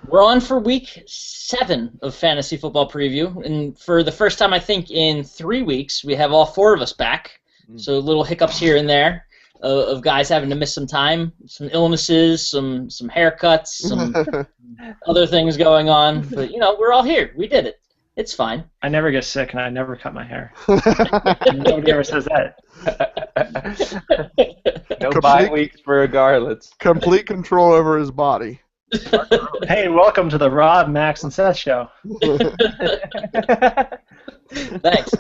We're on for week 7 of Fantasy Football Preview, and for the first time, I think, in 3 weeks, we have all 4 of us back. So little hiccups here and there of guys having to miss some time, some illnesses, some haircuts, some other things going on. But, we're all here. We did it. It's fine. I never get sick, and I never cut my hair. Nobody ever says that. No bye weeks for Garlits. Complete control over his body. Hey, welcome to the Rob, Max, and Seth show. Thanks.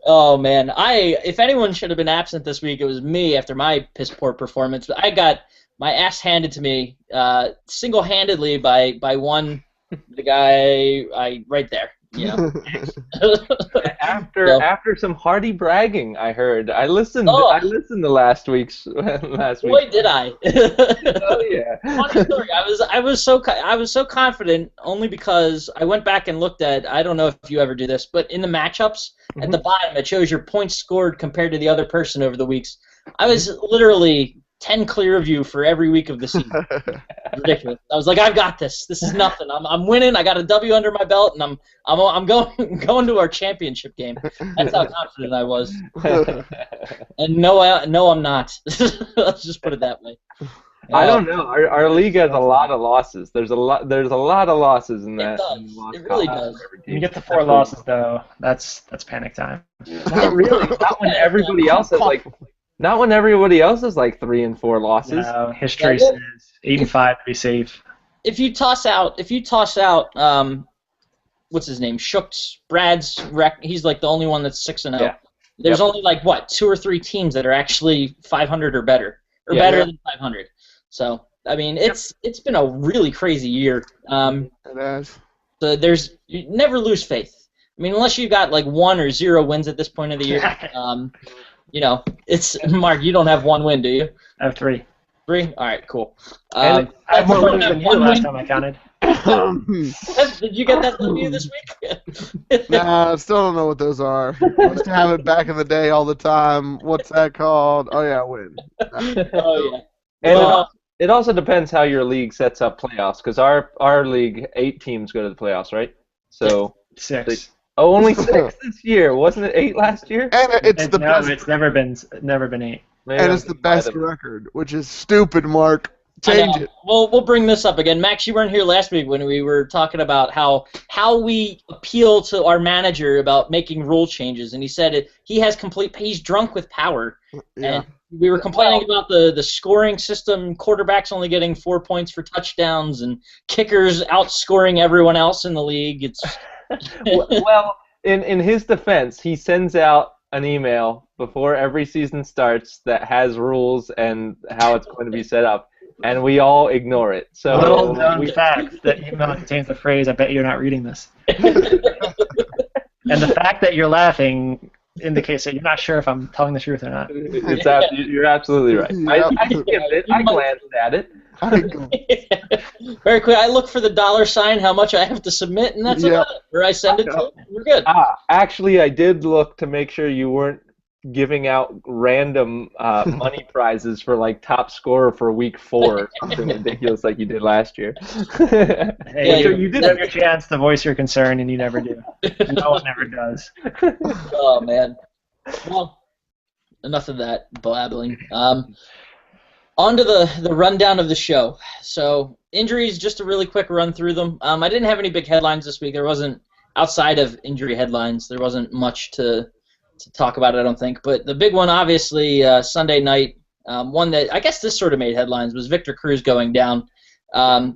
Oh man, if anyone should have been absent this week, it was me after my piss poor performance. But I got my ass handed to me single-handedly by the guy right there. After some hearty bragging, I heard. I listened. Oh. I listened to last week. Boy, did I! Oh yeah. Funny story. I was so confident only because I went back and looked at. I don't know if you ever do this, but in the matchups at the bottom it shows your points scored compared to the other person over the weeks. I was literally 10 clear of you for every week of the season. Ridiculous. I was like, I've got this. This is nothing. I'm winning. I got a W under my belt, and I'm going to our championship game. That's how confident I was. And no, I'm not. Let's just put it that way. I don't know. Our league has a lot of losses. There's a lot of losses in that. It does. It really does. When you get the 4 losses, though, that's panic time. Not really. Not when everybody else has Not when everybody else is 3 and 4 losses. No, history says 8 and 5 to be safe. If you toss out, what's his name? Brad's rec. He's the only one that's 6-0. Yeah. There's only 2 or 3 teams that are actually 500 or better, better than 500. So I mean, it's been a really crazy year. It has. So you never lose faith. I mean, unless you got 1 or 0 wins at this point of the year. It's Mark. You don't have 1 win, do you? I have 3. 3? All right, cool. I have more wins than you last time I counted. Did you get that W this week? Nah, I still don't know what those are. I used to have it back in the day all the time. What's that called? Oh yeah, win. Oh yeah. And it also depends how your league sets up playoffs, because our league 8 teams go to the playoffs, right? So 6. Only 6 this year. Wasn't it 8 last year? And it's the best. It's never been 8. And it's the best record, which is stupid, Mark. Change it. Well, we'll bring this up again. Max, you weren't here last week when we were talking about how we appeal to our manager about making rule changes, and he said he's drunk with power. Yeah. And we were complaining about the scoring system, quarterbacks only getting 4 points for touchdowns, and kickers outscoring everyone else in the league. It's well, in his defense, he sends out an email before every season starts that has rules and how it's going to be set up, and we all ignore it. So little known fact, that email contains the phrase, "I bet you're not reading this." And the fact that you're laughing indicates that you're not sure if I'm telling the truth or not. You're absolutely right. I skimmed it. I glanced at it. Very quick, I look for the $sign, how much I have to submit, and that's about it. Or I send it to him. We're good. Actually, I did look to make sure you weren't giving out random money prizes for top scorer for week 4 or something ridiculous like you did last year. Hey, you did have your chance to voice your concern, and you never do. No one ever does. Oh man. Well, enough of that blabbling. On to the rundown of the show. So injuries, just a really quick run through them. I didn't have any big headlines this week. There wasn't, outside of injury headlines, there wasn't much to talk about, I don't think. But the big one, obviously, Sunday night, one that I guess this sort of made headlines, was Victor Cruz going down. I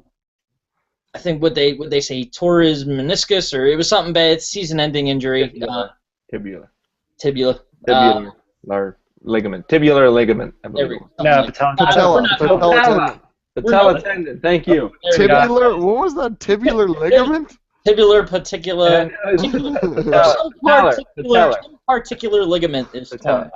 think would they say he tore his meniscus, or it was something bad. It's season-ending injury. Tibula. Or ligament. Tibular ligament. Patella tendon. Thank you. Tibular? What was that? Tibular ligament? Tibular particular. Some particular ligament is torn.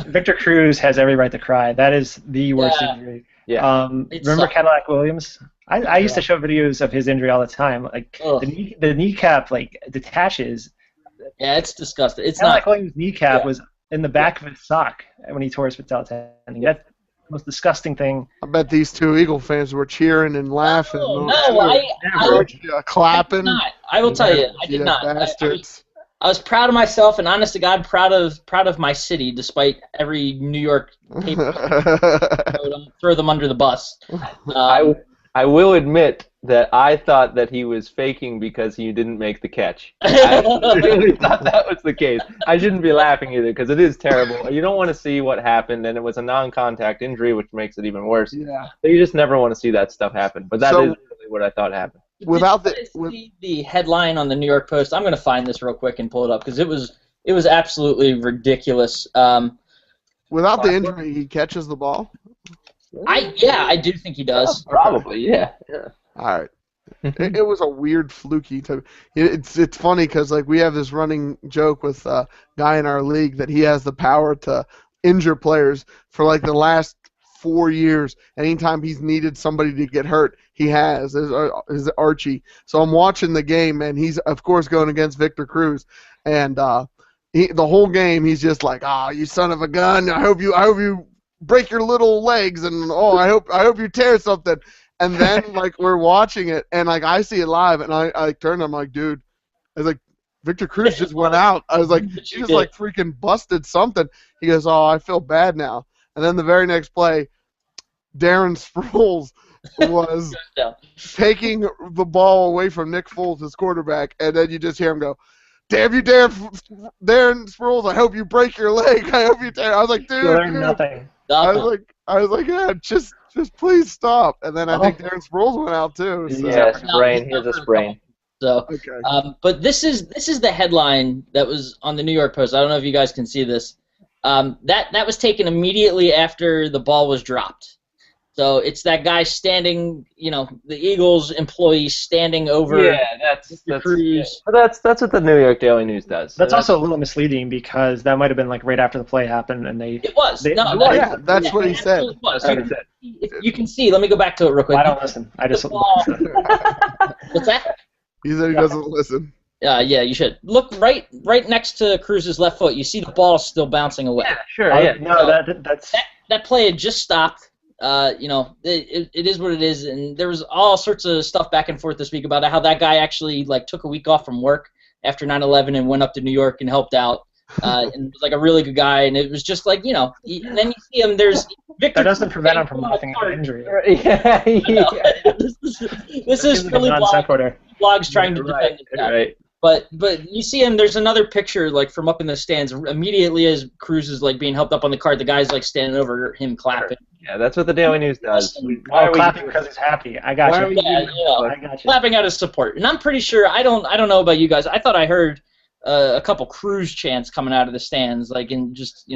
Victor Cruz has every right to cry. That is the worst injury. Yeah. Remember Cadillac Williams? I used to show videos of his injury all the time. The kneecap detaches. Yeah, it's disgusting. It's Cadillac not. Williams' kneecap was in the back of his sock when he tore his patella tendon. most disgusting thing. I bet these two Eagle fans were cheering and laughing. No, clapping. I will tell you, I did Yeah, not. bastards. I was proud of myself, and honest to God, proud of my city, despite every New York paper throw them under the bus. I will admit that I thought that he was faking because he didn't make the catch. I really thought that was the case. I shouldn't be laughing either because it is terrible. You don't want to see what happened, and it was a non-contact injury, which makes it even worse. Yeah. So you just never want to see that stuff happen. But that is really what I thought happened. Without Did you guys see the headline on the New York Post? I'm going to find this real quick and pull it up because it was absolutely ridiculous. Without the injury, he catches the ball. I do think he does. Probably, yeah. All right. It was a weird, fluky type. It's funny because like we have this running joke with a guy in our league that he has the power to injure players for like the last 4 years. Anytime he's needed somebody to get hurt, he has. Is Archie. So I'm watching the game, and he's of course going against Victor Cruz, and the whole game he's just like, you son of a gun! I hope you break your little legs, and I hope you tear something. And then like we're watching it, and like I see it live, and I turn, I'm like, dude, I was like, Victor Cruz just went out. I was like, he just like freaking busted something. He goes, I feel bad now. And then the very next play, Darren Sproles was taking the ball away from Nick Foles, his quarterback, and then you just hear him go, damn you, Darren Sproles, I hope you break your leg. I hope you tear. I was like, dude. Nothing. I was like, yeah, just please stop. And then I think Darren Sproles went out too. So. Yeah, sprain. Here's a sprain. So, okay. But this is the headline that was on the New York Post. I don't know if you guys can see this. That was taken immediately after the ball was dropped. So it's that guy standing, the Eagles employee standing over. Yeah, that's Cruz. That's what the New York Daily News does. That's also a little misleading because that might have been like right after the play happened, and they. It was. That's what he said. It was. You can see. Let me go back to it real quick. I don't listen. I just. What's that? He said he doesn't listen. Yeah, you should look right next to Cruz's left foot. You see the ball still bouncing away. Yeah, sure. No, that's that play had just stopped. It is what it is, and there was all sorts of stuff back and forth this week about how that guy actually like took a week off from work after 9/11 and went up to New York and helped out, and was like a really good guy. And it was just like and then you see him. There's Victor. That doesn't prevent him from laughing at an injury. Yeah. This is Philly blogs trying to defend this guy. Right. But you see him. There's another picture like from up in the stands immediately as Cruz is like being helped up on the cart. The guy's like standing over him clapping. Yeah, that's what the Daily News does. Clapping because he's happy. I got you. I got you. Clapping out his support, and I'm pretty sure I don't know about you guys. I thought I heard a couple Cruz chants coming out of the stands, like in just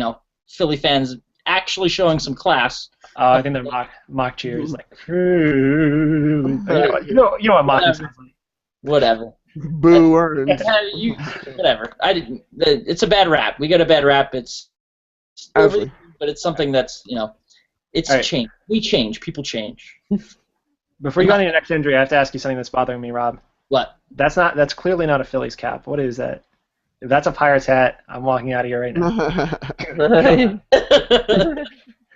Philly fans actually showing some class. I think they're mock cheers, like Cruz. You know what mocking sounds like. Whatever. Boo earns. Whatever. It's a bad rap. We got a bad rap. It's over, but it's something that's it's change. We change. People change. Before you go on to your next injury, I have to ask you something that's bothering me, Rob. What? That's clearly not a Phillies cap. What is that? If that's a Pirates hat, I'm walking out of here right now.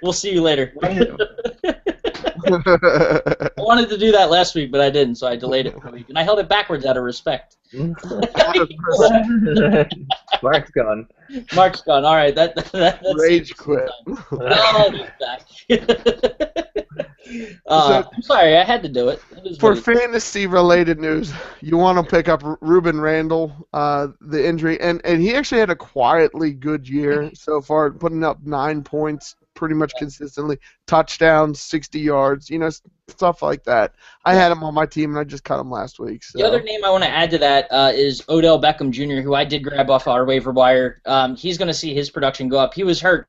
We'll see you later. I wanted to do that last week, but I didn't, so I delayed it for a week. And I held it backwards out of respect. Mark's gone. Mark's gone. All right. That's Rage quit. Oh, he's back. I'm sorry. I had to do it. For fantasy-related news, you want to pick up Ruben Randall, the injury, and he actually had a quietly good year so far, putting up 9 points pretty much consistently, touchdowns, 60 yards, stuff like that. I had him on my team, and I just cut him last week. So. The other name I want to add to that is Odell Beckham Jr., who I did grab off our waiver wire. He's going to see his production go up. He was hurt,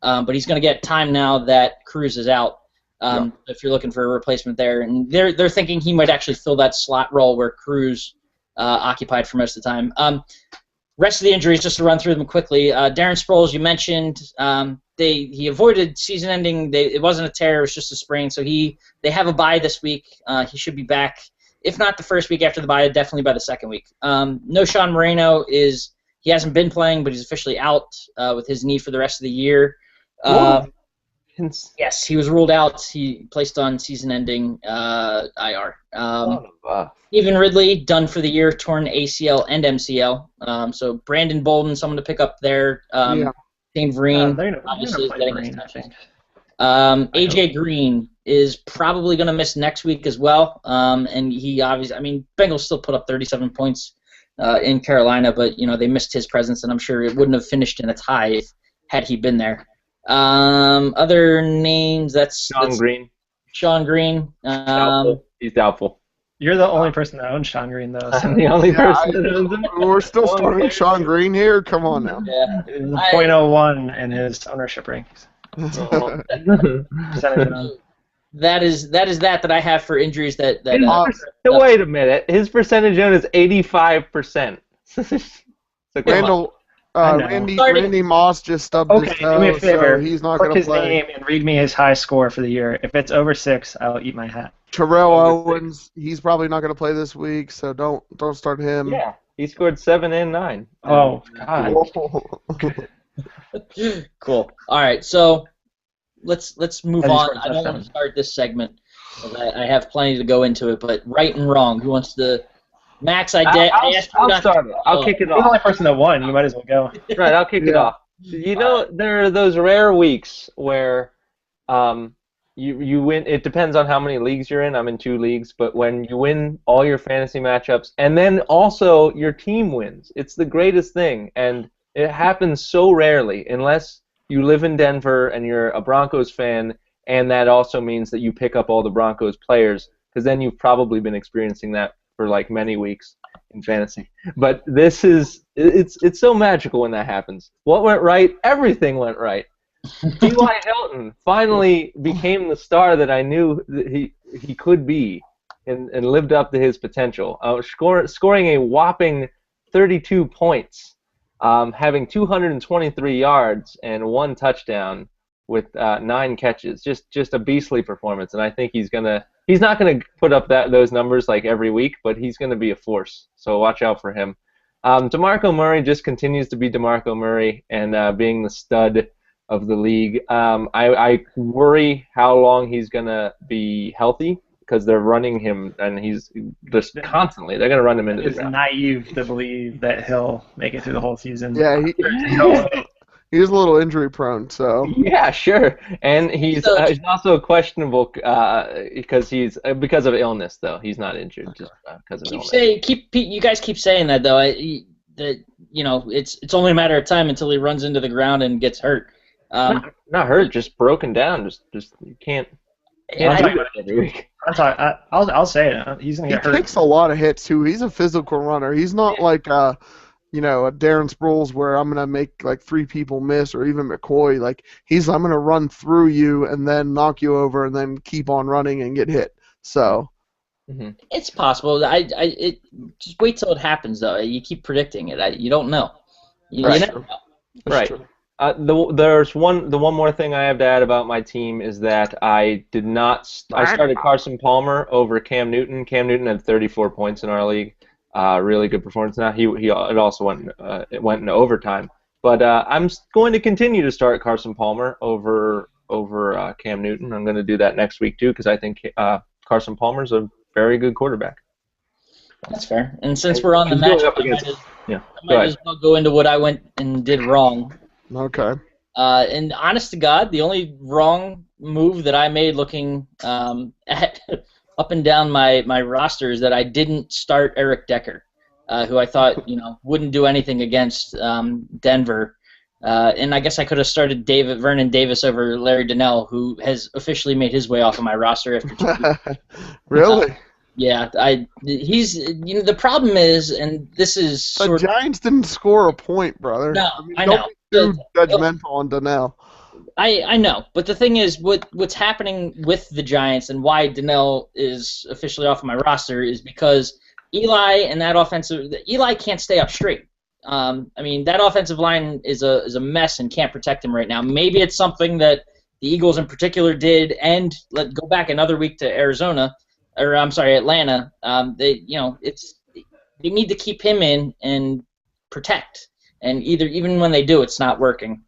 but he's going to get time now that Cruz is out. If you're looking for a replacement there, and they're thinking he might actually fill that slot role where Cruz occupied for most of the time. Rest of the injuries, just to run through them quickly. Darren Sproles, you mentioned, he avoided season ending. It wasn't a tear; it was just a sprain. So they have a bye this week. He should be back, if not the first week after the bye, definitely by the second week. No Sean Moreno he hasn't been playing, but he's officially out with his knee for the rest of the year. Yes, he was ruled out. He placed on season-ending IR. Stephen Ridley, done for the year, torn ACL and MCL. So Brandon Bolden, someone to pick up there. Dane Vereen, obviously, is getting his touches. AJ Green is probably going to miss next week as well. And he obviously, Bengals still put up 37 points in Carolina, but they missed his presence, and I'm sure it wouldn't have finished in a tie had he been there. Other names, that's Green. Sean Green. He's doubtful. You're the only person that owns Sean Green, though. So. I'm the only person that owns him. We're still starting Sean Green here. Come on now. Yeah. It was 0.01 in his ownership rankings. That is that I have for injuries that wait a minute. His percentage owned is 85%. Randy Moss just stubbed his toe, do me a favor. So he's not going to play. His name and read me his high score for the year. If it's over 6, I'll eat my hat. Terrell Owens, he's probably not going to play this week, so don't start him. Yeah, he scored 7 and 9. Oh God. Cool. All right, so let's move on. I don't want to start this segment. I have plenty to go into it, but right and wrong. Who wants to? Max, I asked you I'll start it. I'll kick it off. You're the only person that won. You might as well go. Right, I'll kick it off. There are those rare weeks where you win. It depends on how many leagues you're in. I'm in 2 leagues, but when you win all your fantasy matchups, and then also your team wins, it's the greatest thing, and it happens so rarely unless you live in Denver and you're a Broncos fan, and that also means that you pick up all the Broncos players, because then you've probably been experiencing that for like many weeks in fantasy. But it's so magical when that happens. What went right? Everything went right. T.Y. Hilton finally became the star that I knew that he could be, and lived up to his potential. Scoring a whopping 32 points, having 223 yards and 1 touchdown with 9 catches. Just a beastly performance, and I think he's not gonna put up those numbers like every week, but he's gonna be a force. So watch out for him. DeMarco Murray just continues to be DeMarco Murray and being the stud of the league. I worry how long he's gonna be healthy, because they're running him, and he's just constantly. They're gonna run him into the ground. It's naive to believe that he'll make it through the whole season. Yeah, he's a little injury prone, so. Yeah, sure, and he's also questionable because of illness, though. He's not injured just because of illness. You guys keep saying that though. It's only a matter of time until he runs into the ground and gets hurt. Not hurt, just broken down. Just you can't. Every week. I'll say it. He's gonna get hurt. He takes a lot of hits too. He's a physical runner. He's not like a Darren Sproles where I'm gonna make like 3 people miss, or even McCoy. Like I'm gonna run through you and then knock you over and then keep on running and get hit. So. Mm-hmm. It's possible. Just wait till it happens though. You keep predicting it. You don't know. You never know. Right. The one more thing I have to add about my team is that I started Carson Palmer over Cam Newton. Cam Newton had 34 points in our league. Really good performance. Now it also went into overtime. But I'm going to continue to start Carson Palmer over Cam Newton. I'm going to do that next week too, because I think Carson Palmer's a very good quarterback. That's fair. And since we're on the matchup, I might as well go into what I went and did wrong. Okay. And honest to God, the only wrong move that I made looking at up and down my roster is that I didn't start Eric Decker, who I thought wouldn't do anything against Denver. And I guess I could have started Vernon Davis over Larry Donnell, who has officially made his way off of my roster after 2 weeks. Really? Yeah, he's the problem is, and this is the Giants didn't score a point, brother. No, I don't know. be too judgmental on Donnell. I know, but the thing is, what's happening with the Giants and why Donnell is officially off of my roster is because Eli can't stay up straight. That offensive line is a mess and can't protect him right now. Maybe it's something that the Eagles in particular did, and go back another week to Atlanta. They need to keep him in and protect, and even when they do, it's not working.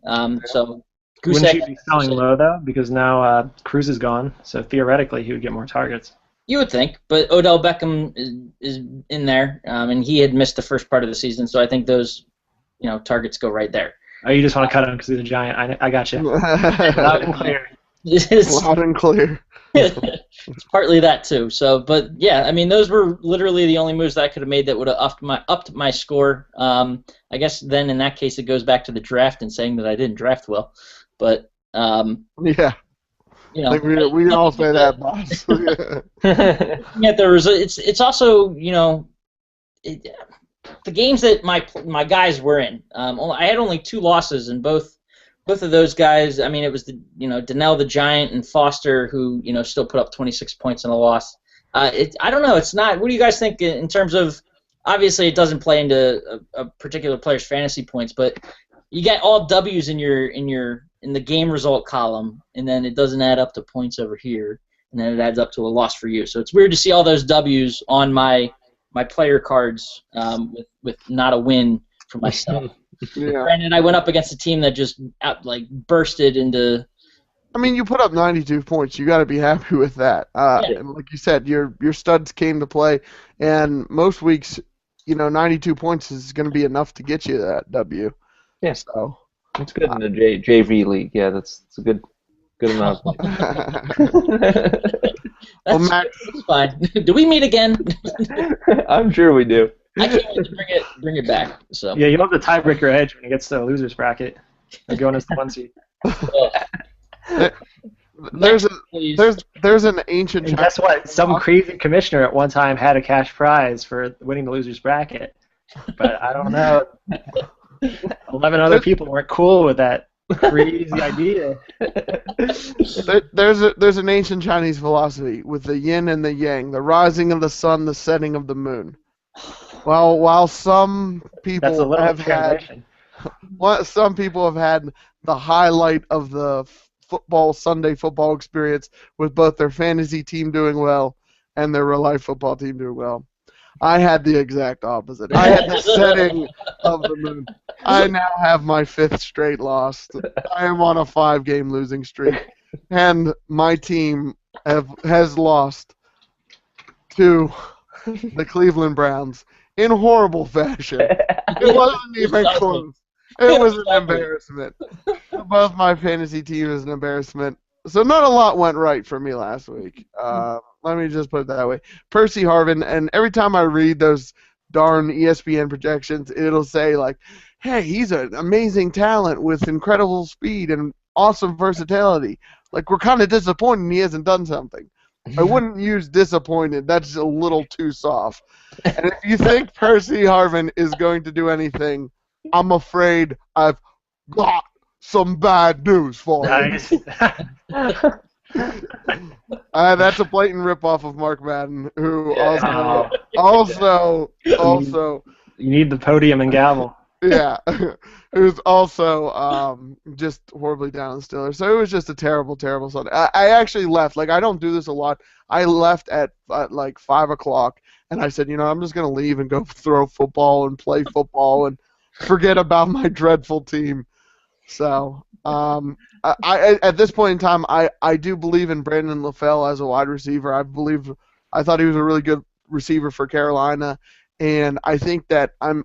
So Wouldn't Gusak, you be selling low though? Because now Cruz is gone, so theoretically he would get more targets. you would think, but Odell Beckham is in there, and he had missed the first part of the season, so I think those targets go right there. Oh, you just want to cut him because he's a giant. I got you. Loud and clear. Loud and clear. It's partly that too. So, but yeah, I mean, those were literally the only moves that I could have made that would have upped my score. I guess then in that case it goes back to the draft and saying that I didn't draft well, but Yeah. Like we can all say that, boss. Yeah, there was. It's also the games that my guys were in. I had only 2 losses, and both of those guys. I mean, it was Donnell the Giant and Foster who still put up 26 points in a loss. I don't know. It's not. What do you guys think in terms of? Obviously, it doesn't play into a particular player's fantasy points, but you get all W's in the game result column, and then it doesn't add up to points over here, and then it adds up to a loss for you. So it's weird to see all those W's on my player cards with not a win for myself. Yeah. Granted, I went up against a team that just bursted into. I mean, you put up 92 points. You got to be happy with that. And like you said, your studs came to play, and most weeks, 92 points is going to be enough to get you that W. Yeah. So it's good in the JV league. Yeah, that's a good amount. That's fine. Do we meet again? I'm sure we do. I can't wait to bring it back. So Yeah, you'll have the tiebreaker edge when he gets to the losers bracket. They're going as the 1 seed. There's an ancient. And guess what? Some crazy commissioner at one time had a cash prize for winning the losers bracket, but I don't know. 11 other people weren't cool with that crazy idea. There's an ancient Chinese philosophy with the yin and the yang, the rising of the sun, the setting of the moon. While some people have had the highlight of the Sunday football experience with both their fantasy team doing well and their real life football team doing well. I had the exact opposite. I had the setting of the moon. I now have my 5th straight loss. I am on a 5-game losing streak, and my team has lost to the Cleveland Browns in horrible fashion. It wasn't even close. It was an embarrassment. Both my fantasy team is an embarrassment. So not a lot went right for me last week. Let me just put it that way. Percy Harvin, and every time I read those darn ESPN projections, it'll say like, hey, he's an amazing talent with incredible speed and awesome versatility. Like, we're kind of disappointed he hasn't done something. I wouldn't use disappointed. That's a little too soft. And if you think Percy Harvin is going to do anything, I'm afraid I've got some bad news for you. Nice. That's a blatant ripoff of Mark Madden, who also You need the podium and gavel. yeah, who's also just horribly down on the Steelers. So it was just a terrible, terrible Sunday. I actually left. Like, I don't do this a lot. I left at like 5 o'clock, and I said, I'm just gonna leave and go throw football and play football and forget about my dreadful team. So I at this point in time, I do believe in Brandon LaFell as a wide receiver. I thought he was a really good receiver for Carolina, and I think that I'm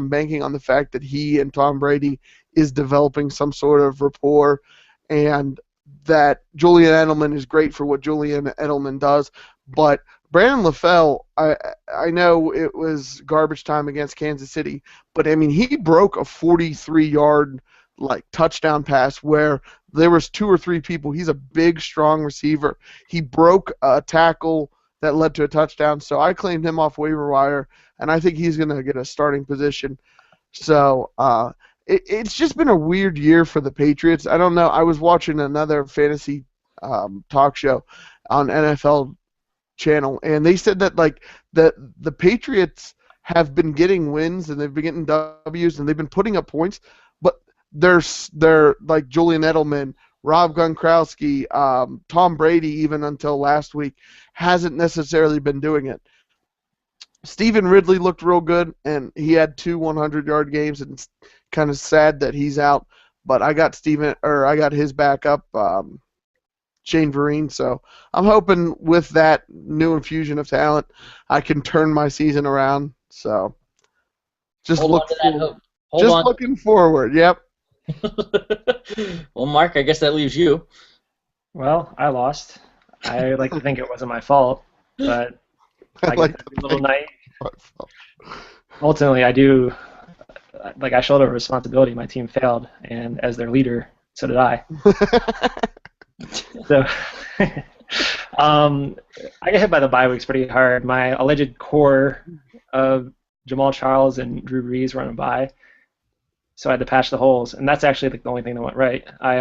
banking on the fact that he and Tom Brady is developing some sort of rapport, and that Julian Edelman is great for what Julian Edelman does. But Brandon LaFell, I know it was garbage time against Kansas City, but I mean, he broke a 43-yard touchdown pass where there was 2 or 3 people. He's a big, strong receiver. He broke a tackle that led to a touchdown, so I claimed him off waiver wire, and I think he's going to get a starting position. So it's just been a weird year for the Patriots. I don't know. I was watching another fantasy talk show on NFL channel, and they said that the Patriots have been getting wins and they've been getting W's and they've been putting up points, but they're like Julian Edelman, Rob Gronkowski, Tom Brady, even until last week, hasn't necessarily been doing it. Stephen Ridley looked real good, and he had 2 100-yard games, and it's kind of sad that he's out. but I got his backup, Shane Vereen. So I'm hoping with that new infusion of talent, I can turn my season around. So just Hold on to that hope. Hold on. looking forward. Yep. Well, Mark, I guess that leaves you. Well, I lost. I like to think it wasn't my fault, but I like get a little naive. Ultimately, I do. Like, I shoulder responsibility. My team failed, and as their leader, so did I. So, I get hit by the bye weeks pretty hard. My alleged core of Jamal Charles and Drew Brees were on a bye, so I had to patch the holes, and that's actually the only thing that went right. I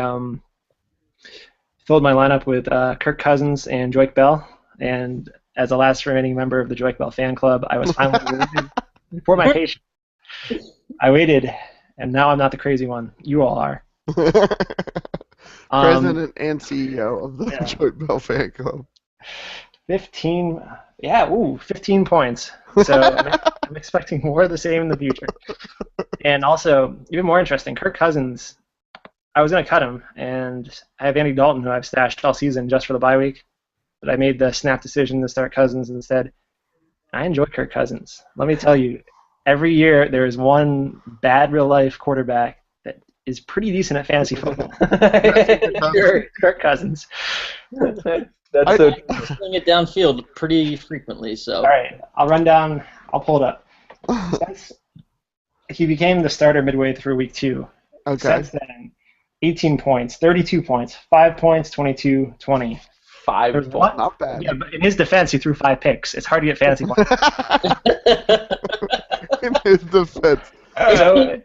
filled my lineup with Kirk Cousins and Joique Bell, and as the last remaining member of the Joique Bell fan club, I was finally rewarded for my patience. I waited, and now I'm not the crazy one. You all are. President and CEO of the Joique Bell fan club. 15 points. So I'm expecting more of the same in the future. And also, even more interesting, Kirk Cousins, I was going to cut him, and I have Andy Dalton, who I've stashed all season just for the bye week. But I made the snap decision to start Cousins instead. I enjoy Kirk Cousins. Let me tell you, every year there is one bad real-life quarterback that is pretty decent at fantasy football. Kirk Cousins. That's so Pulling it downfield pretty frequently. So. All right, I'll run down. I'll pull it up. Since he became the starter midway through week 2. Okay. Since then, 18 points, 32 points, 5 points, 22, 20. 5 There's points. Not bad. Yeah, but in his defense, he threw 5 picks. It's hard to get fantasy points. In his defense. So,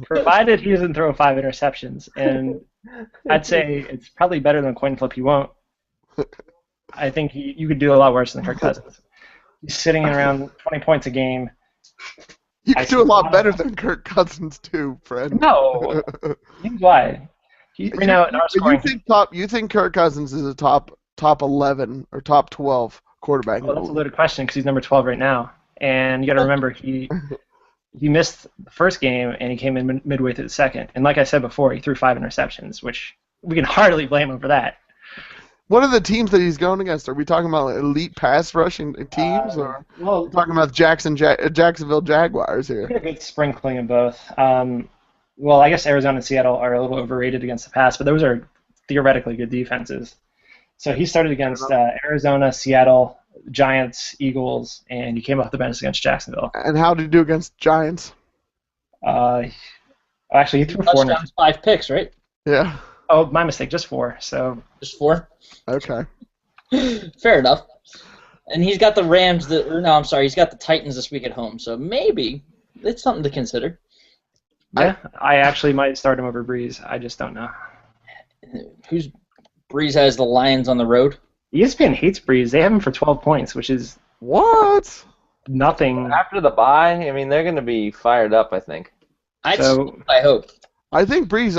provided he doesn't throw 5 interceptions, and I'd say it's probably better than a coin flip. He won't. I think you could do a lot worse than Kirk Cousins. He's sitting around 20 points a game. You can do a lot better than Kirk Cousins too, friend. No. Here's why. Right now, in our scoring, You think Kirk Cousins is a top 11 or top 12 quarterback? well, that's a loaded question because he's number 12 right now. And you got to remember, he missed the first game and he came in midway through the second. And like I said before, he threw 5 interceptions, which we can hardly blame him for that. What are the teams that he's going against? Are we talking about elite pass rushing teams, or Well, are we talking about Jacksonville Jaguars here? a good sprinkling of both. Well, I guess Arizona and Seattle are a little overrated against the pass, but those are theoretically good defenses. So he started against Arizona, Seattle, Giants, Eagles, and he came off the bench against Jacksonville. And how did he do against Giants? Actually, he threw 4. Touchdowns, 5 picks, right? Yeah. Oh, my mistake, just 4. So Just 4. Okay. Fair enough. And he's got the Rams. He's got the Titans this week at home. So maybe it's something to consider. yeah, I actually might start him over Breeze. I just don't know. Breeze has the Lions on the road. ESPN hates Breeze. They have him for 12 points, which is What? nothing. After the bye, I mean, they're going to be fired up, I think. I hope. I think Breeze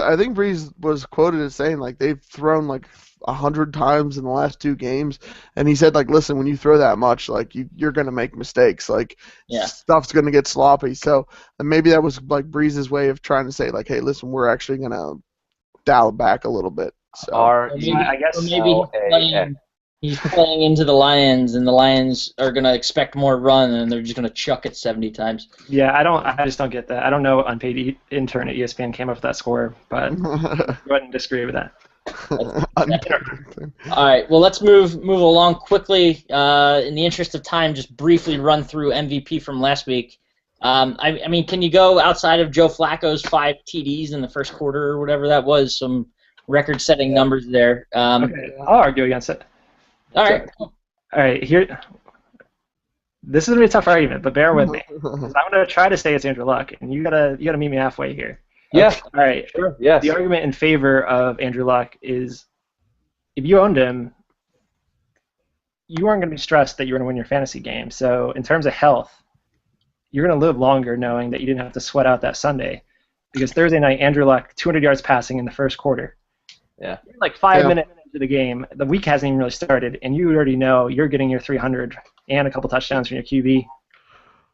was quoted as saying like they've thrown like 100 times in the last 2 games, and he said like, listen, when you throw that much, like you're gonna make mistakes, like stuff's gonna get sloppy. So and maybe that was like Breeze's way of trying to say like, hey, listen, we're actually gonna dial it back a little bit. So I guess he's playing into the Lions, and the Lions are gonna expect more run, and they're just gonna chuck it 70 times. Yeah, I just don't get that. I don't know what unpaid intern at ESPN came up with that score, but I wouldn't disagree with that. All right, well, let's move along quickly. In the interest of time, just briefly run through MVP from last week. I mean, can you go outside of Joe Flacco's 5 TDs in the first quarter or whatever that was? Some record-setting numbers there. Okay, I'll argue against it. All right. All right, here. This is gonna be a tough argument, but bear with me. I'm gonna try to say it's Andrew Luck, and you gotta meet me halfway here. Yeah. Okay. All right. Sure. Yes. The argument in favor of Andrew Luck is, if you owned him, you aren't going to be stressed that you're going to win your fantasy game. So in terms of health, you're going to live longer knowing that you didn't have to sweat out that Sunday. Because Thursday night, Andrew Luck, 200 yards passing in the first quarter. Yeah. You're like 5 minutes into the game, the week hasn't even really started, and you already know you're getting your 300 and a couple touchdowns from your QB.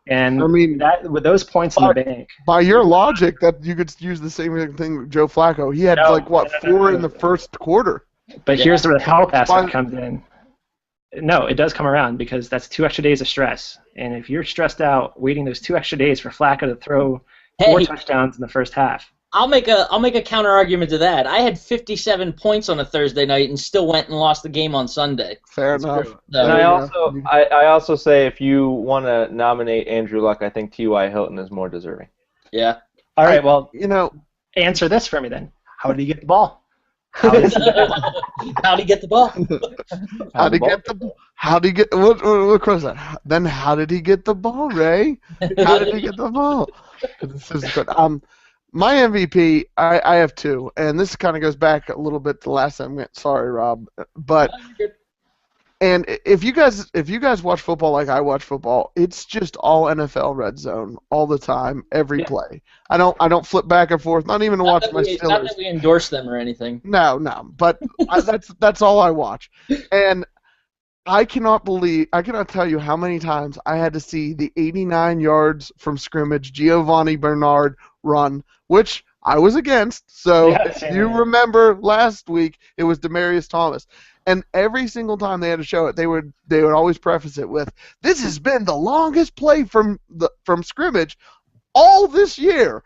And I mean, that with those points in the bank. by your logic, that you could use the same thing with Joe Flacco. He had No, four in the first quarter. But here's where the health aspect Why- comes in. No, it does come around because that's 2 extra days of stress. And if you're stressed out, waiting those 2 extra days for Flacco to throw 4 Hey. touchdowns in the first half. I'll make a counter argument to that. I had 57 points on a Thursday night and still went and lost the game on Sunday. Fair enough. true. So, And Yeah. I also say if you want to nominate Andrew Luck, I think T.Y. Hilton is more deserving. yeah. All right, well, You know, answer this for me then. How did he get the ball? How did How'd he get the ball? how did he get the ball? How did he get what cross that? Then how did he get the ball, Ray? How did he get the ball? This is good. My MVP, I have 2, and this kind of goes back a little bit to last time. Sorry, Rob, but and if you guys watch football like I watch football, it's just all NFL red zone all the time, every play. I don't flip back and forth, not even to watch my Not Steelers. that we endorse them or anything. No, but that's all I watch, and I cannot tell you how many times I had to see the 89 yards from scrimmage Giovanni Bernard run, which I was against. So Yeah, if same you here. remember last week, it was Demaryius Thomas. And every single time they had to show it, they would always preface it with, "This has been the longest play from scrimmage all this year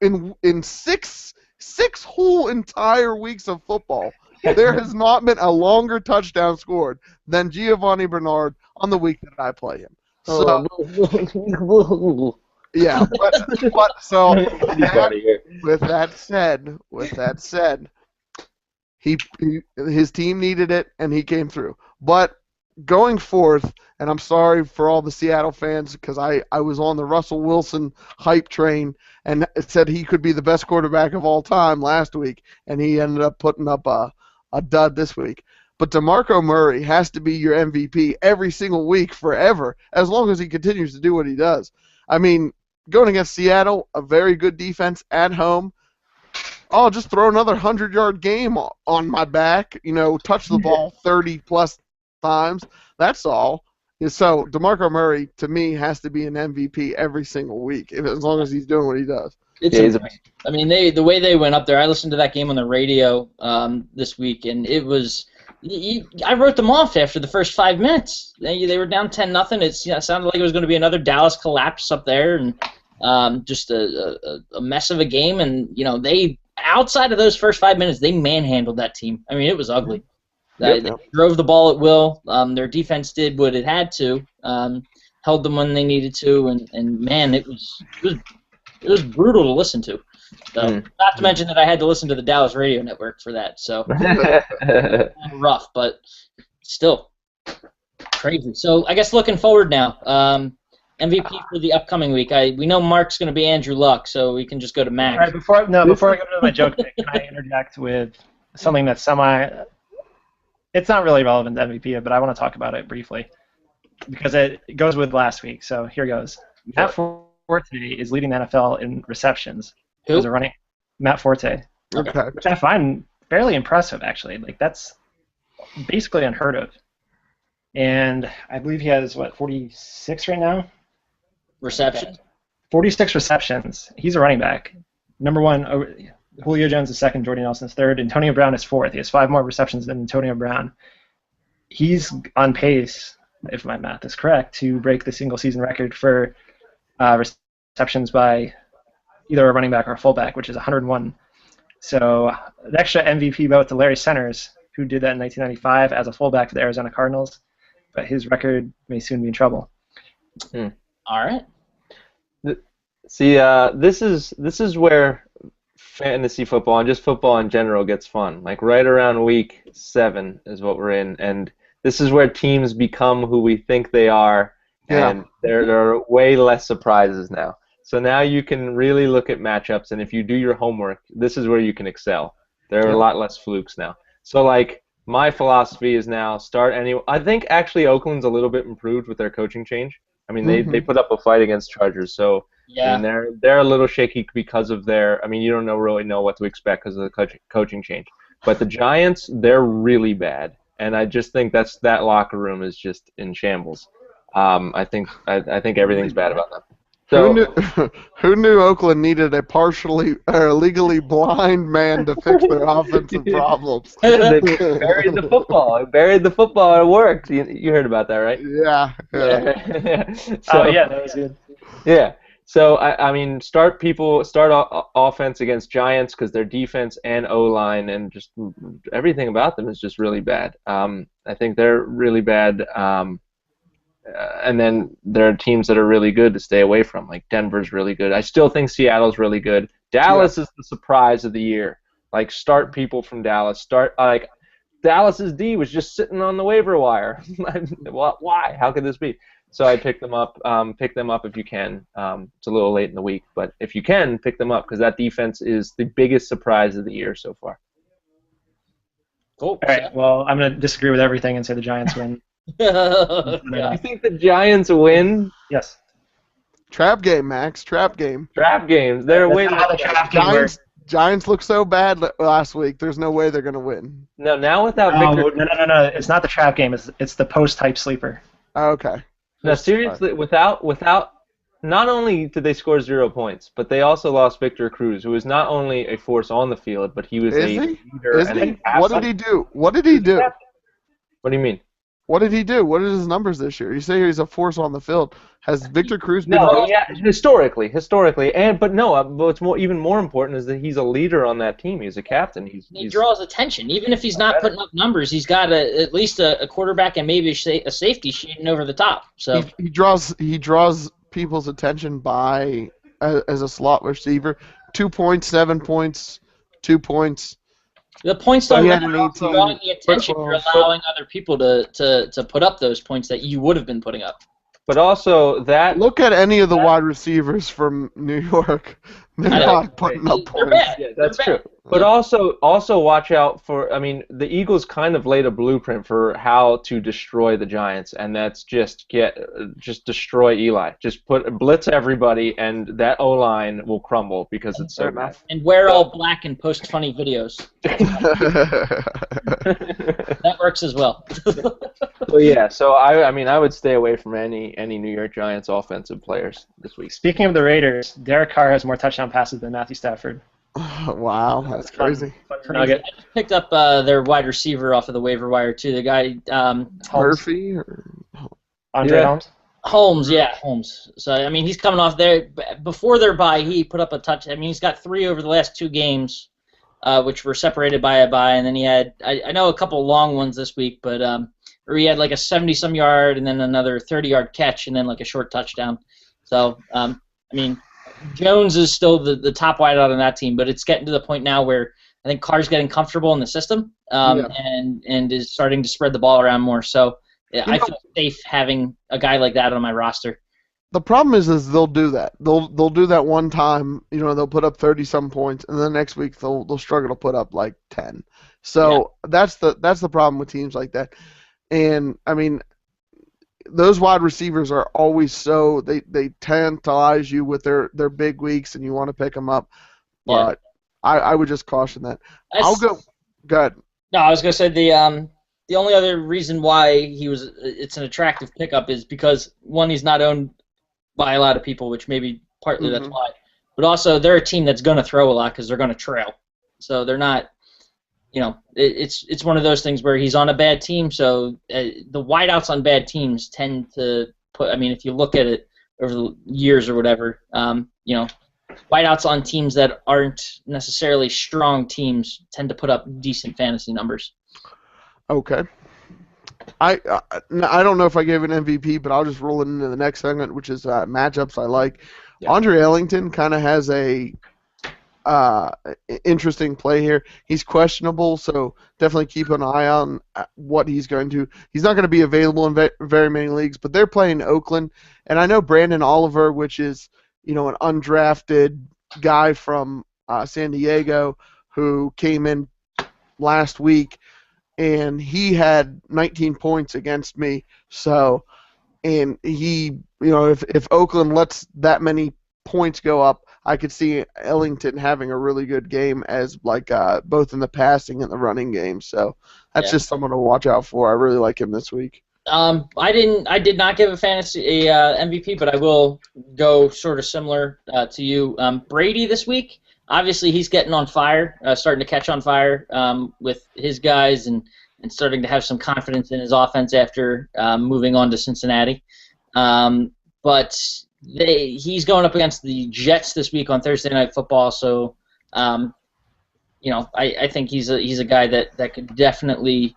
in six whole entire weeks of football. There has not been a longer touchdown scored than Giovanni Bernard on the week that I play him." So yeah, but so with that said, his team needed it and he came through. But going forth, and I'm sorry for all the Seattle fans because I was on the Russell Wilson hype train and it said he could be the best quarterback of all time last week, and he ended up putting up a dud this week. But DeMarco Murray has to be your MVP every single week forever, as long as he continues to do what he does. I mean, going against Seattle, a very good defense at home, I'll just throw another 100-yard game on my back, touch the ball 30-plus times. That's all. So DeMarco Murray, to me, has to be an MVP every single week, as long as he's doing what he does. I mean, the way they went up there, I listened to that game on the radio this week, and it was I wrote them off after the first 5 minutes. They were down 10-0. It sounded like it was going to be another Dallas collapse up there, and just a mess of a game. And they outside of those first 5 minutes, they manhandled that team. I mean, it was ugly. They drove the ball at will. Their defense did what it had to, held them when they needed to, and man, it was brutal to listen to. So, not to mention that I had to listen to the Dallas radio network for that. So rough, but still crazy. So I guess looking forward now, MVP for the upcoming week. We know Mark's going to be Andrew Luck, so we can just go to Max. All right, before I go to my joke, can I interject with something that's it's not really relevant to MVP, but I want to talk about it briefly because it goes with last week. So here goes. Matt Forte is leading the NFL in receptions. Who? Matt Forte. Okay. Which I find fairly impressive, actually. Like, that's basically unheard of. And I believe he has, 46 right now? Reception. 46 receptions. He's a running back. Number 1, Julio Jones is second, Jordy Nelson's third, Antonio Brown is fourth. He has 5 more receptions than Antonio Brown. He's on pace, if my math is correct, to break the single-season record for receptions by either a running back or a fullback, which is 101. So the extra MVP vote to Larry Centers, who did that in 1995 as a fullback for the Arizona Cardinals, but his record may soon be in trouble. All right. See, this is where fantasy football and just football in general gets fun. Like right around week 7 is what we're in, and this is where teams become who we think they are, and there are way less surprises now. So now you can really look at matchups, and if you do your homework, this is where you can excel. There are a lot less flukes now. So, my philosophy is now I think actually Oakland's a little bit improved with their coaching change. I mean, they put up a fight against Chargers, so I mean, they're a little shaky because of their. I mean, you don't really know what to expect because of the coaching change. But the Giants, they're really bad, and I just think that locker room is just in shambles. I think everything's bad about them. Who So knew, who knew Oakland needed a partially or legally blind man to fix their offensive problems? they buried the football. Buried the football. It worked. You heard about that, right? Yeah. So, yeah, that was good. Yeah. So I mean, start offense against Giants because their defense and O-line and just everything about them is just really bad. I think they're really bad. And then there are teams that are really good to stay away from. Like Denver's really good. I still think Seattle's really good. Dallas is the surprise of the year. Like start people from Dallas. Dallas's D was just sitting on the waiver wire. Why? How could this be? So I pick them up. Pick them up if you can. It's a little late in the week, but if you can, pick them up because that defense is the biggest surprise of the year so far. Cool. All right. Well, I'm going to disagree with everything and say the Giants win. You think the Giants win? Yes. Trap game, Max. Trap game. Trap games. They're That's winning. how the trap game works. Giants look so bad last week. There's no way they're going to win. No, now without No, Victor. no. It's not the trap game. It's the post-type sleeper. Okay. No, seriously, without. Not only did they score 0 points, but they also lost Victor Cruz, who is not only a force on the field, but he was Is a he? leader Is and he? a What did he do? What did he do? What do you mean? What did he do? What are his numbers this year? You say he's a force on the field. Has Victor Cruz been? No, yeah, historically, but what's even more important is that he's a leader on that team. He's a captain. He draws attention, even if he's not putting up numbers. He's got at least a quarterback and maybe a safety shooting over the top. So he draws people's attention by as a slot receiver. 2 points, 7 points, 2 points. the points But don't he had matter. an You're drawing the attention. You're allowing other people to put up those points that you would have been putting up. But also that. Look at any of the wide receivers from New York. They're not putting up They're points. bad. Yeah, that's They're true. bad. But also watch out for. I mean, the Eagles kind of laid a blueprint for how to destroy the Giants, and that's just destroy Eli. Just blitz everybody, and that O-line will crumble because it's so bad. And wear all black and post funny videos. That works as well. Well, yeah. So I mean, I would stay away from any New York Giants offensive players this week. Speaking of the Raiders, Derek Carr has more touchdown passes than Matthew Stafford. Wow, that's crazy. Fun nugget. I just picked up their wide receiver off of the waiver wire too. The guy Murphy? Or... Andre Yeah. Holmes. Holmes. So I mean, he's coming off there before their bye. He put up a touch. I mean, he's got 3 over the last 2 games, which were separated by a bye, and then he had I know a couple long ones this week, but or he had like a 70-some yard and then another 30-yard catch and then like a short touchdown. So I mean. Jones is still the top wideout on that team, but it's getting to the point now where I think Carr's getting comfortable in the system and is starting to spread the ball around more. So I feel safe having a guy like that on my roster. The problem is they'll do that. They'll do that one time. You know, they'll put up 30-some points, and then the next week they'll struggle to put up like 10. So that's the problem with teams like that. And I mean, those wide receivers are always so they tantalize you with their big weeks, and you want to pick them up. But I would just caution that. I'll go. Go ahead. No, I was gonna say the only other reason why it's an attractive pickup is because one, he's not owned by a lot of people, which maybe partly that's why. But also they're a team that's gonna throw a lot because they're gonna trail, so they're not. You know, it's one of those things where he's on a bad team, so the wideouts on bad teams tend to put. I mean, if you look at it over the years or whatever, you know, wideouts on teams that aren't necessarily strong teams tend to put up decent fantasy numbers. Okay. I don't know if I gave an MVP, but I'll just roll it into the next segment, which is matchups I like. Yeah. Andre Ellington kind of has a interesting play here. He's questionable, so definitely keep an eye on what he's going to. He's not going to be available in very many leagues, but they're playing Oakland, and I know Brandon Oliver, which is an undrafted guy from San Diego who came in last week, and he had 19 points against me. So, and he, if Oakland lets that many points go up, I could see Ellington having a really good game as both in the passing and the running game. So that's just someone to watch out for. I really like him this week. I did not give a fantasy MVP, but I will go sort of similar to you. Brady this week, obviously he's getting on fire, starting to catch on fire with his guys and starting to have some confidence in his offense after moving on to Cincinnati. But he's going up against the Jets this week on Thursday Night Football, so I think he's a guy that could definitely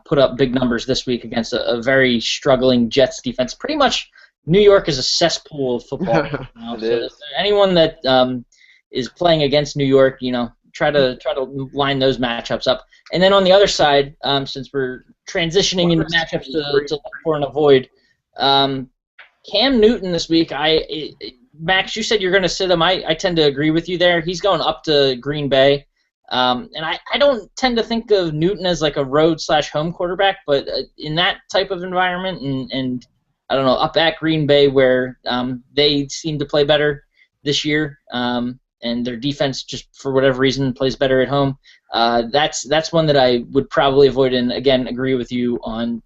put up big numbers this week against a very struggling Jets defense. Pretty much, New York is a cesspool of football. So anyone that is playing against New York, try to line those matchups up. And then on the other side, since we're transitioning into matchups to look for and avoid, Cam Newton this week. Max, you said you're going to sit him. I tend to agree with you there. He's going up to Green Bay. And I don't tend to think of Newton as like a road/home quarterback, but in that type of environment, and I don't know, up at Green Bay where they seem to play better this year, and their defense just for whatever reason plays better at home. That's one that I would probably avoid, and again agree with you on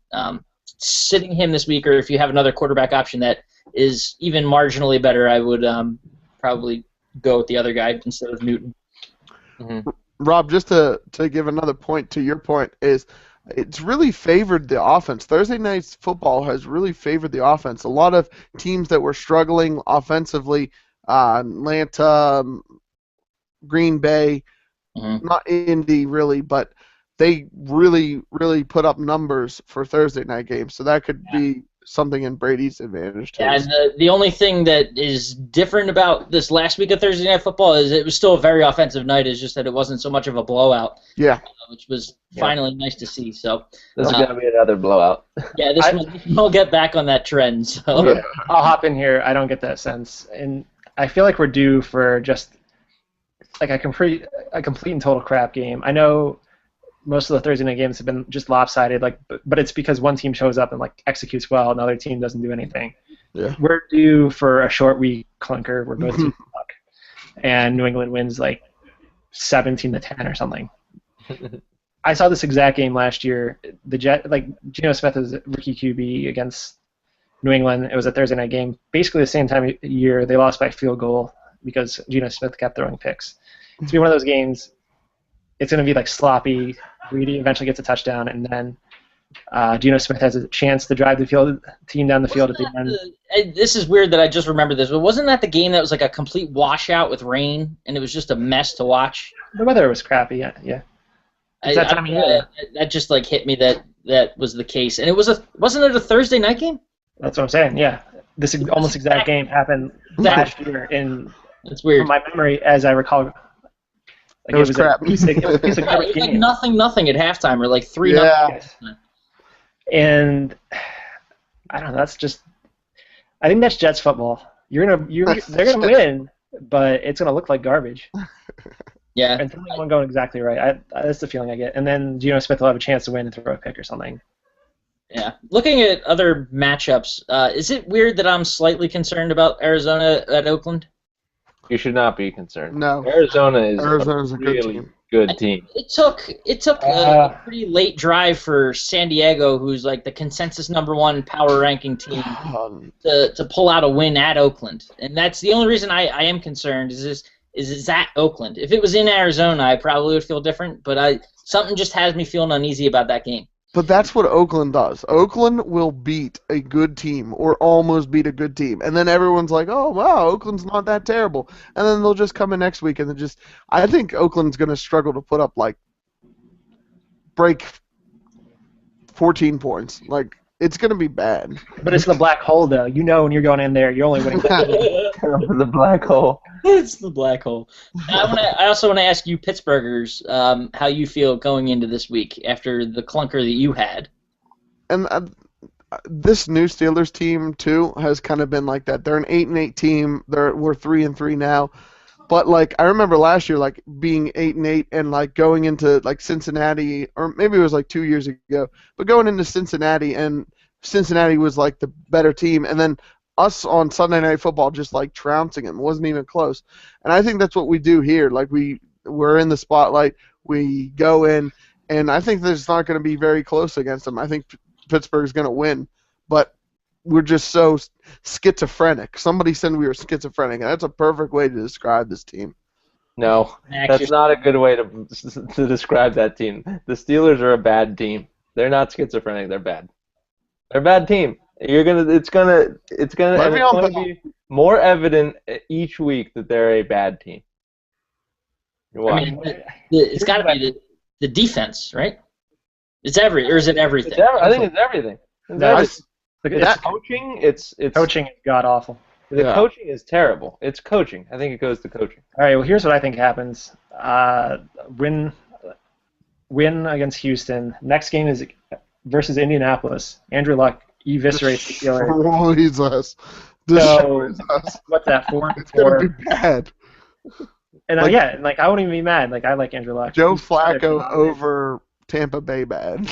sitting him this week. Or if you have another quarterback option that is even marginally better, I would probably go with the other guy instead of Newton. Mm-hmm. Rob, just to give another point to your point, is it's really favored the offense. Thursday night's football has really favored the offense. A lot of teams that were struggling offensively, Atlanta, Green Bay, not Indy really, but they really, really put up numbers for Thursday night games. So that could be something in Brady's advantage too. Yeah, and the only thing that is different about this last week of Thursday Night Football is it was still a very offensive night. It's just that it wasn't so much of a blowout. Yeah. Which was finally nice to see. So this is going to be another blowout. Yeah, we'll get back on that trend. So I'll hop in here. I don't get that sense, and I feel like we're due for just like a complete and total crap game. I know most of the Thursday night games have been just lopsided, but it's because one team shows up and executes well, another team doesn't do anything. Yeah. We're due for a short week clunker where both teams suck, and New England wins 17-10 or something. I saw this exact game last year. Geno Smith was rookie QB against New England. It was a Thursday night game. Basically the same time of year, they lost by field goal because Geno Smith kept throwing picks. It's going to be one of those games. It's going to be sloppy. Greedy eventually gets a touchdown, and then Geno Smith has a chance to drive the team down the field at the end. This is weird that I just remember this, but wasn't that the game that was a complete washout with rain, and it was just a mess to watch? The weather was crappy, yeah. That just hit me that was the case, and wasn't it a Thursday night game? That's what I'm saying. Yeah, this almost exact game happened last year That's weird. From my memory, as I recall. It was crap. It was game. 0-0 at halftime, or 3-0. Yeah. And I don't know. I think that's Jets football. They're gonna win, but it's gonna look like garbage. Yeah. And something won't go exactly right. That's the feeling I get. And then Geno Smith will have a chance to win and throw a pick or something. Yeah. Looking at other matchups, is it weird that I'm slightly concerned about Arizona at Oakland? You should not be concerned. No. Arizona's a good team. It took a pretty late drive for San Diego, who's the consensus #1 power ranking team, to pull out a win at Oakland. And that's the only reason I am concerned is it's at Oakland. If it was in Arizona, I probably would feel different, but something just has me feeling uneasy about that game. But that's what Oakland does. Oakland will beat a good team or almost beat a good team. And then everyone's like, oh, wow, Oakland's not that terrible. And then they'll just come in next week and I think Oakland's going to struggle to put up, break 14 points. It's going to be bad. But it's the black hole, though. When you're going in there, you're only winning. The black hole. It's the black hole. I also want to ask you, Pittsburghers, how you feel going into this week after the clunker that you had. And this new Steelers team too has kind of been like that. They're an 8-8 team. We're 3-3 now. But I remember last year being 8-8 and going into Cincinnati, or maybe it was 2 years ago, but going into Cincinnati, and Cincinnati was the better team, and then us on Sunday Night Football just trouncing them. It wasn't even close. And I think that's what we do here. We're in the spotlight, we go in, and I think that it's not going to be very close against them. I think Pittsburgh's going to win, but we're just so schizophrenic. Somebody said we were schizophrenic, and that's a perfect way to describe this team. No, that's not a good way to describe that team. The Steelers are a bad team. They're not schizophrenic. They're bad. They're a bad team. It's gonna be more evident each week that they're a bad team. I mean, it's got to be the defense, right? Or is it everything? I think it's everything. It's coaching. It's coaching is god awful. The coaching is terrible. It's coaching. I think it goes to coaching. All right. Well, here's what I think happens. Win against Houston. Next game is versus Indianapolis. Andrew Luck eviscerates the Steelers. Jesus. So what's that? 4-4. It's gonna be bad. And I wouldn't even be mad. Like I like Andrew Luck. Joe Flacco over Tampa Bay bad.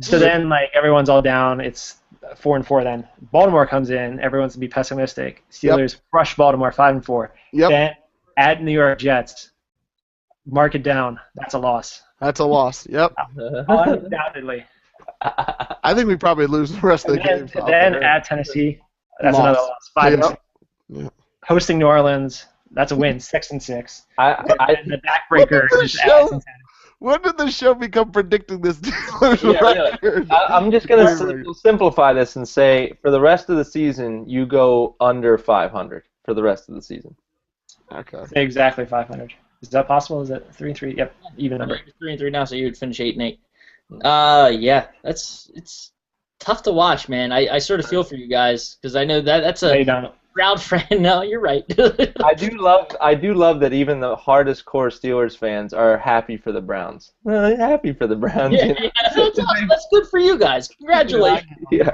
So then, everyone's all down. It's 4-4 then. Baltimore comes in. Everyone's going to be pessimistic. Steelers crush Baltimore 5-4. Yep. Then at New York Jets, mark it down. That's a loss. That's a loss. Yep. Undoubtedly. I think we probably lose the rest of the game. Then at Tennessee, that's another loss. 5-6. Yep. Hosting New Orleans, that's a win. 6-6. The backbreaker is at Cincinnati. When did the show become predicting this Steelers record? I'm just going to simplify this and say, for the rest of the season, you go under 500 for the rest of the season. Okay. Exactly 500. Is that possible? Is it 3-3? Yep, even number. 3-3 now, so you would finish 8-8. Yeah, it's tough to watch, man. I sort of feel for you guys because I know that's a proud friend. No, you're right. I do love that even the hardest core Steelers fans are happy for the Browns. Happy for the Browns. Yeah, that's awesome. That's good for you guys. Congratulations. Yeah.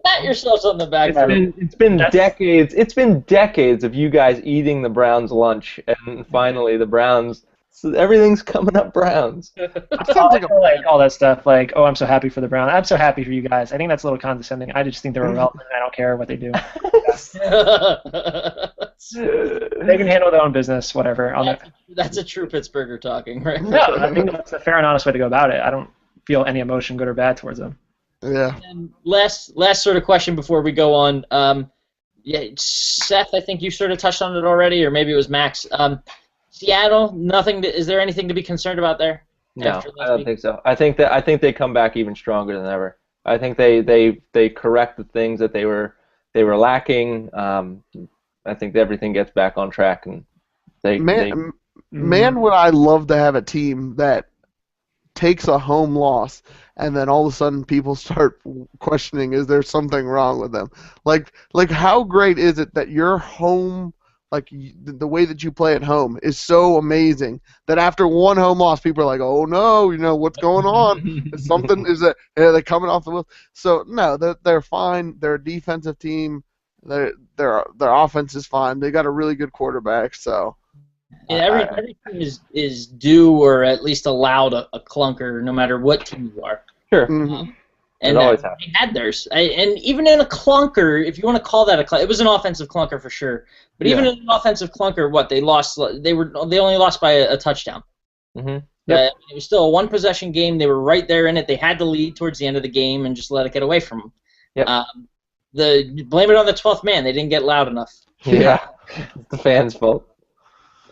Pat yourselves on the back. It's been decades. It's been decades of you guys eating the Browns lunch, and finally the Browns. So everything's coming up Browns. All that stuff, I'm so happy for the Browns. I'm so happy for you guys. I think that's a little condescending. I just think they're irrelevant. I don't care what they do. They can handle their own business, whatever. That's a true Pittsburgher talking, right? No, I think that's a fair and honest way to go about it. I don't feel any emotion, good or bad, towards them. Yeah. And last sort of question before we go on. Seth, I think you sort of touched on it already, or maybe it was Max. Seattle, nothing. Is there anything to be concerned about there? No, I don't think so. I think they come back even stronger than ever. I think they correct the things that they were lacking. I think everything gets back on track, and would I love to have a team that takes a home loss and then all of a sudden people start questioning, is there something wrong with them? Like how great is it that your home, the way that you play at home is so amazing that after one home loss, people are like, oh no, what's going on? Are they coming off the wheel? So no, they're fine. They're a defensive team. Their offense is fine. They got a really good quarterback. So every team is due or at least allowed a clunker, no matter what team you are. Sure. Mm-hmm. And they had theirs. And even in a clunker, if you want to call that a clunker, it was an offensive clunker for sure. But even in an offensive clunker, they lost? They only lost by a touchdown. Mm-hmm. Yep. It was still a one-possession game. They were right there in it. They had the lead towards the end of the game and just let it get away from them. Yep. Blame it on the 12th man. They didn't get loud enough. Yeah, it's the fans' fault.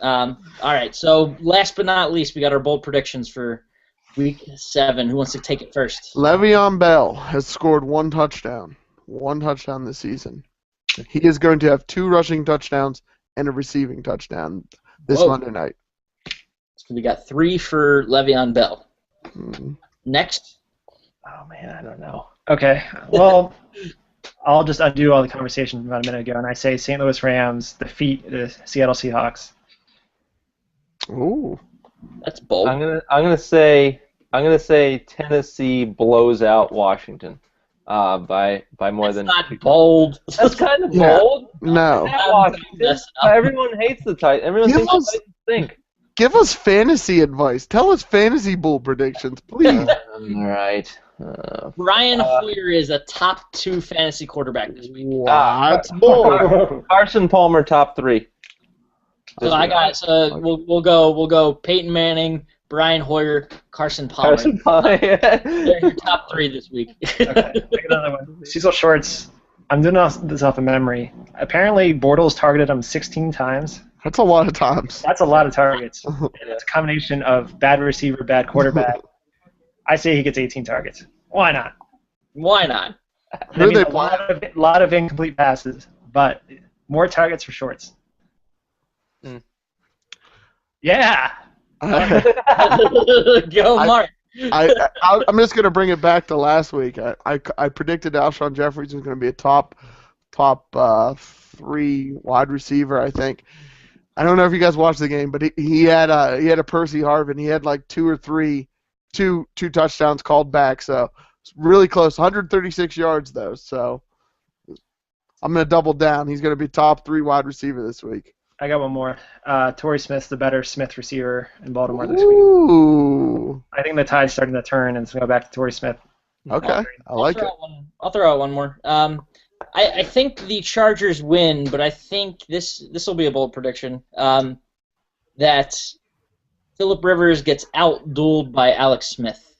All right, so last but not least, we got our bold predictions for Week 7. Who wants to take it first? Le'Veon Bell has scored one touchdown this season. He is going to have 2 rushing touchdowns and a receiving touchdown this Monday night. So we got 3 for Le'Veon Bell. Mm-hmm. Next. Oh man, I don't know. Okay, well, I'll just undo all the conversation from about a minute ago, and I say St. Louis Rams defeat the Seattle Seahawks. Ooh, that's bold. I'm gonna say Tennessee blows out Washington by more than. That's not bold. That's kind of bold. No. Everyone hates the Titans. Everyone thinks the Titans stink. Give us fantasy advice. Tell us fantasy bull predictions, please. All right. Brian Hoyer is a top 2 fantasy quarterback this week. That's bold. Carson Palmer top 3. So we'll go Peyton Manning, Brian Hoyer, Carson Palmer. Carson Palmer. They're your top 3 this week. Okay, take another one. Cecil Shorts. I'm doing this off of memory. Apparently, Bortles targeted him 16 times. That's a lot of times. That's a lot of targets. And it's a combination of bad receiver, bad quarterback. I say he gets 18 targets. Why not? Why not? Who That they means a lot of incomplete passes, but more targets for Shorts. Yeah. Go, Mark. I'm just going to bring it back to last week. I predicted Alshon Jeffries was going to be a top 3 wide receiver, I think. I don't know if you guys watched the game, but he had a Percy Harvin. He had like 2 touchdowns called back, so it's really close. 136 yards though, so I'm going to double down. He's going to be top 3 wide receiver this week. I got one more. Torrey Smith's the better Smith receiver in Baltimore this week. Ooh. I think the tide's starting to turn, and it's going to go back to Torrey Smith. Okay, I like it. I'll throw out one more. I think the Chargers win, but I think this will be a bold prediction. That Phillip Rivers gets out-dueled by Alex Smith.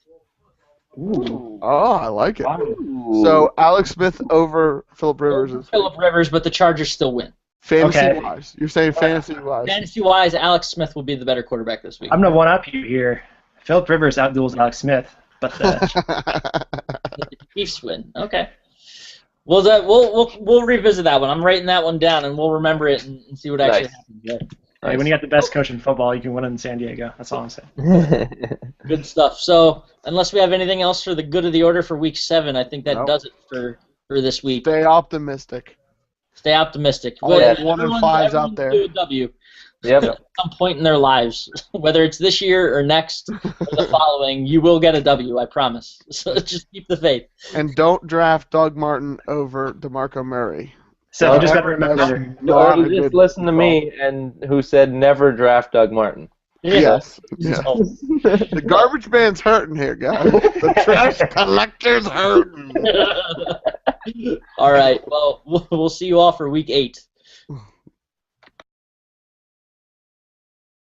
Ooh. Oh, I like it. Ooh. So Alex Smith over Phillip Rivers is Phillip Rivers, but the Chargers still win. fantasy-wise. You're saying fantasy-wise. Fantasy-wise, Alex Smith will be the better quarterback this week. I'm going to one-up you here. Phillip Rivers outduels Alex Smith, but The Chiefs win. Okay. Well, we'll revisit that one. I'm writing that one down, and we'll remember it and see what actually happens there. hey, when you got the best coach in football, you can win in San Diego. That's all I'm saying. Good stuff. So, unless we have anything else for the good of the order for Week 7, I think that does it for this week. Stay optimistic. Stay optimistic. All Yeah. the 1 and 5s out there. Do a W Yep. at some point in their lives, whether it's this year or next or the following, you will get a W. I promise. So just keep the faith. And don't draft Doug Martin over DeMarco Murray. So you just got to remember. Or you just listen to me and who said never draft Doug Martin. Yes. yes. The garbage man's hurting here, guys. The trash collector's hurting. All right. Well, we'll see you all for Week 8.